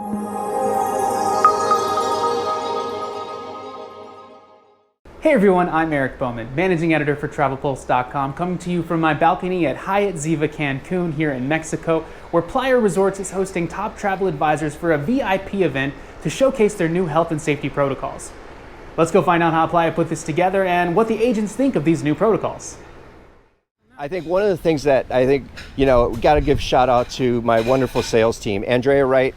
Hey everyone, I'm Eric Bowman, managing editor for TravelPulse.com, coming to you from my balcony at Hyatt Ziva Cancun here in Mexico, where Playa Resorts is hosting top travel advisors for a VIP event to showcase their new health and safety protocols. Let's go find out how Playa put this together and what the agents think of these new protocols. I think one of the things that we got to give shout out to my wonderful sales team. Andrea Wright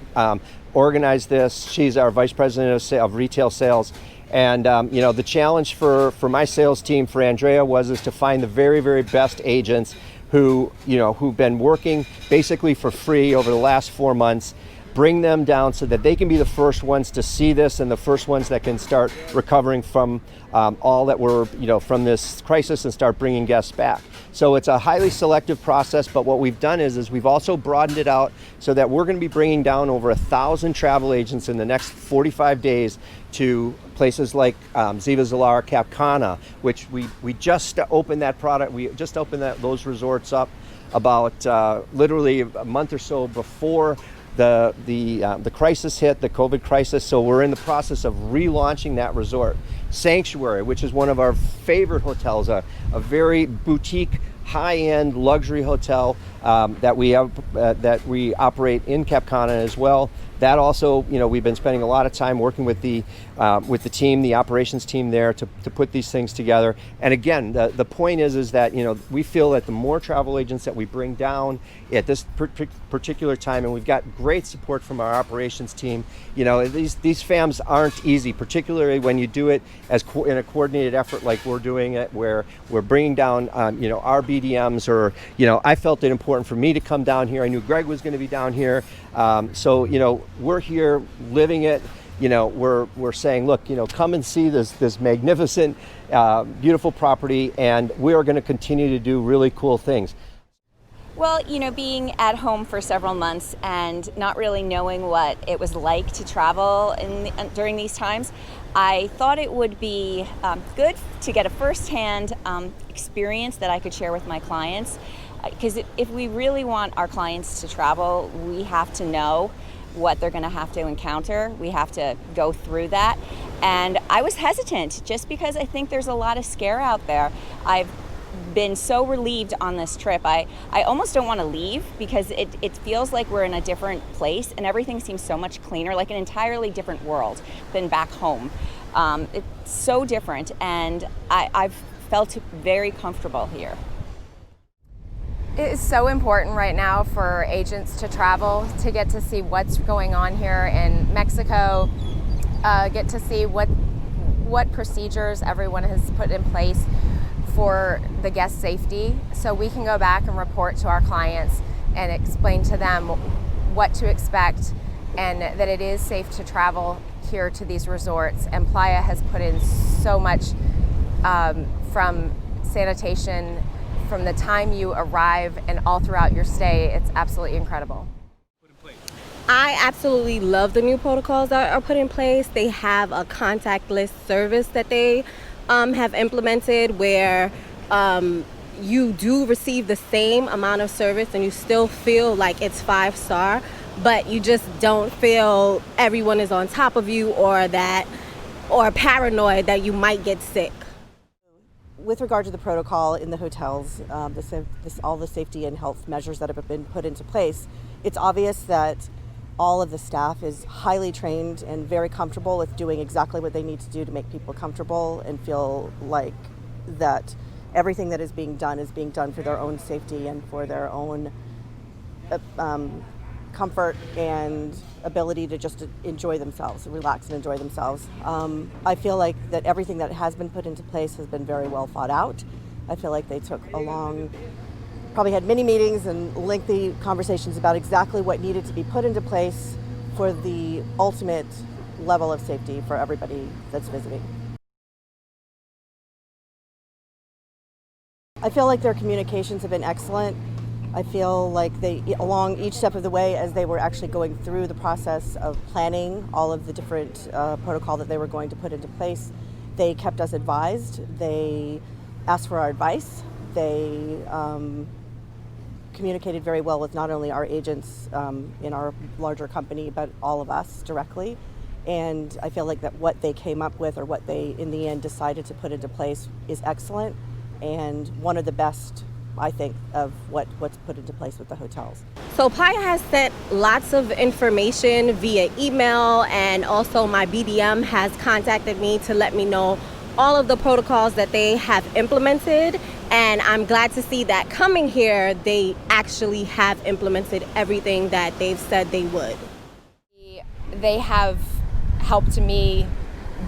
organized this. She's our vice president of retail sales. And the challenge for my sales team, for Andrea, is to find the very, very best agents who've been working basically for free over the last 4 months, bring them down so that they can be the first ones to see this and the first ones that can start recovering from all that were, from this crisis and start bringing guests back. So it's a highly selective process, but what we've done is we've also broadened it out so that we're going to be bringing down over 1,000 travel agents in the next 45 days to places like Ziva Cancun, which we just opened that product. We just opened those resorts up about literally a month or so before the crisis hit, the COVID crisis. So we're in the process of relaunching that resort. Sanctuary, which is one of our favorite hotels, a very boutique, high-end luxury hotel that we operate in Cap Cana as well. That also, we've been spending a lot of time working with the team, the operations team there to put these things together. And again, the point is that, we feel that the more travel agents that we bring down at this particular time, and we've got great support from our operations team. These FAMs aren't easy, particularly when you do it in a coordinated effort like we're doing it, where we're bringing down, our BDMs, or, I felt it important for me to come down here. I knew Greg was going to be down here. So, we're here living it. We're saying, look, come and see this magnificent, beautiful property, and we are going to continue to do really cool things. Well, being at home for several months and not really knowing what it was like to travel during these times, I thought it would be good to get a firsthand experience that I could share with my clients. Because if we really want our clients to travel, we have to know what they're going to have to encounter. We have to go through that. And I was hesitant just because I think there's a lot of scare out there. I've been so relieved on this trip. I almost don't want to leave because it feels like we're in a different place and everything seems so much cleaner, like an entirely different world than back home. It's so different, and I've felt very comfortable here. It is so important right now for agents to travel, to get to see what's going on here in Mexico, get to see what procedures everyone has put in place for the guest safety, so we can go back and report to our clients and explain to them what to expect and that it is safe to travel here to these resorts. And Playa has put in so much from sanitation, from the time you arrive and all throughout your stay. It's absolutely incredible. I absolutely love the new protocols that are put in place. They have a contactless service that they have implemented where you do receive the same amount of service and you still feel like it's 5-star, but you just don't feel everyone is on top of you or paranoid that you might get sick. With regard to the protocol in the hotels, all the safety and health measures that have been put into place, it's obvious that all of the staff is highly trained and very comfortable with doing exactly what they need to do to make people comfortable and feel like that everything that is being done for their own safety and for their own comfort and ability to just enjoy themselves, relax and enjoy themselves. I feel like that everything that has been put into place has been very well thought out. I feel like they took probably had many meetings and lengthy conversations about exactly what needed to be put into place for the ultimate level of safety for everybody that's visiting. I feel like their communications have been excellent. I feel like they, along each step of the way, as they were actually going through the process of planning all of the different protocol that they were going to put into place, they kept us advised. They asked for our advice. They communicated very well with not only our agents in our larger company, but all of us directly. And I feel like that what they came up with, or what they in the end decided to put into place, is excellent and one of the best, I think, of what's put into place with the hotels. So Playa has sent lots of information via email, and also my BDM has contacted me to let me know all of the protocols that they have implemented, and I'm glad to see that coming here they actually have implemented everything that they've said they would. They have helped me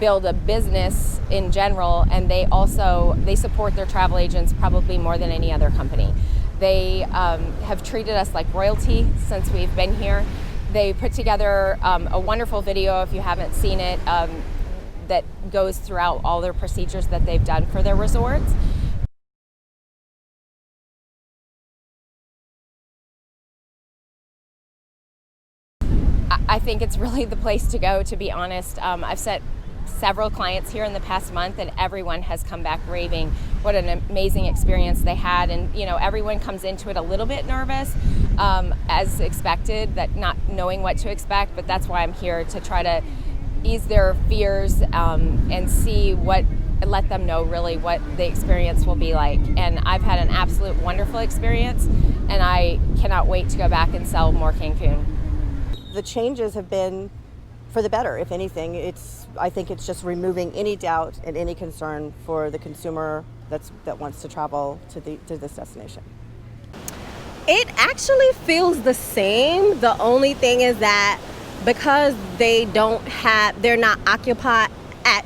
build a business in general, and they support their travel agents probably more than any other company. They have treated us like royalty since we've been here. They put together a wonderful video, if you haven't seen it, that goes throughout all their procedures that they've done for their resorts. I think it's really the place to go, to be honest. I've sent several clients here in the past month, and everyone has come back raving what an amazing experience they had. And everyone comes into it a little bit nervous, as expected, that not knowing what to expect, but that's why I'm here, to try to ease their fears and let them know really what the experience will be like. And I've had an absolute wonderful experience, and I cannot wait to go back and sell more Cancun. The changes have been for the better. If anything, I think it's just removing any doubt and any concern for the consumer that wants to travel to this destination. It actually feels the same. The only thing is that because they're not occupied at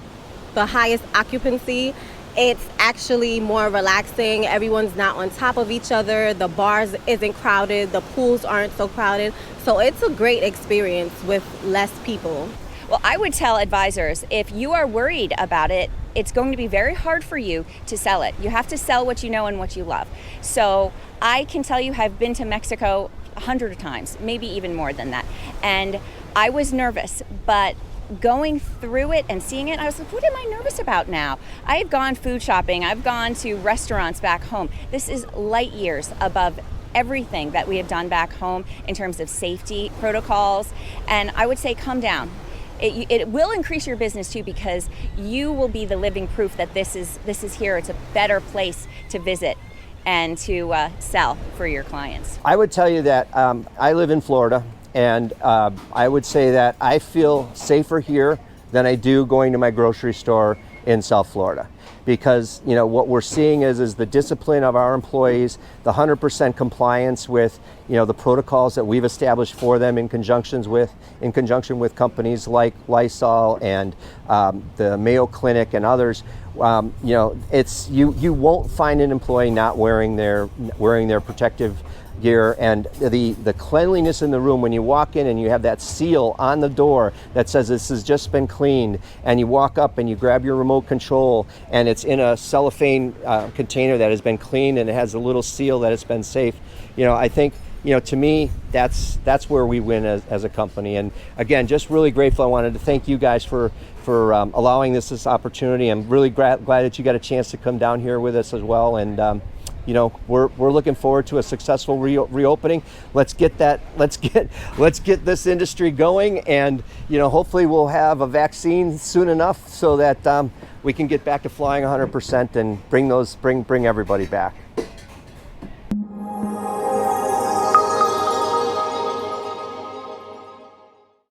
the highest occupancy, it's actually more relaxing. Everyone's not on top of each other. The bars isn't crowded. The pools aren't so crowded. So it's a great experience with less people. Well, I would tell advisors, if you are worried about it, it's going to be very hard for you to sell it. You have to sell what you know and what you love. So I can tell you, I've been to Mexico 100 times, maybe even more than that. And I was nervous, but going through it and seeing it, I was like, what am I nervous about now? I've gone food shopping, I've gone to restaurants back home. This is light years above everything that we have done back home in terms of safety protocols. And I would say calm down. It will increase your business too, because you will be the living proof that this is here. It's a better place to visit and to sell for your clients. I would tell you that I live in Florida, and I would say that I feel safer here than I do going to my grocery store in South Florida, because what we're seeing is the discipline of our employees, the 100% compliance with the protocols that we've established for them in conjunction with companies like Lysol and the Mayo Clinic and others. It's you won't find an employee not wearing their protective gear, and the cleanliness in the room when you walk in and you have that seal on the door that says this has just been cleaned, and you walk up and you grab your remote control and it's in a cellophane container that has been cleaned and it has a little seal that it's been safe. I think to me that's where we win as a company. And again, just really grateful. I wanted to thank you guys for allowing this opportunity. I'm really glad that you got a chance to come down here with us as well. And we're looking forward to a successful reopening. Let's get this industry going, and hopefully we'll have a vaccine soon enough so that we can get back to flying 100% and bring everybody back.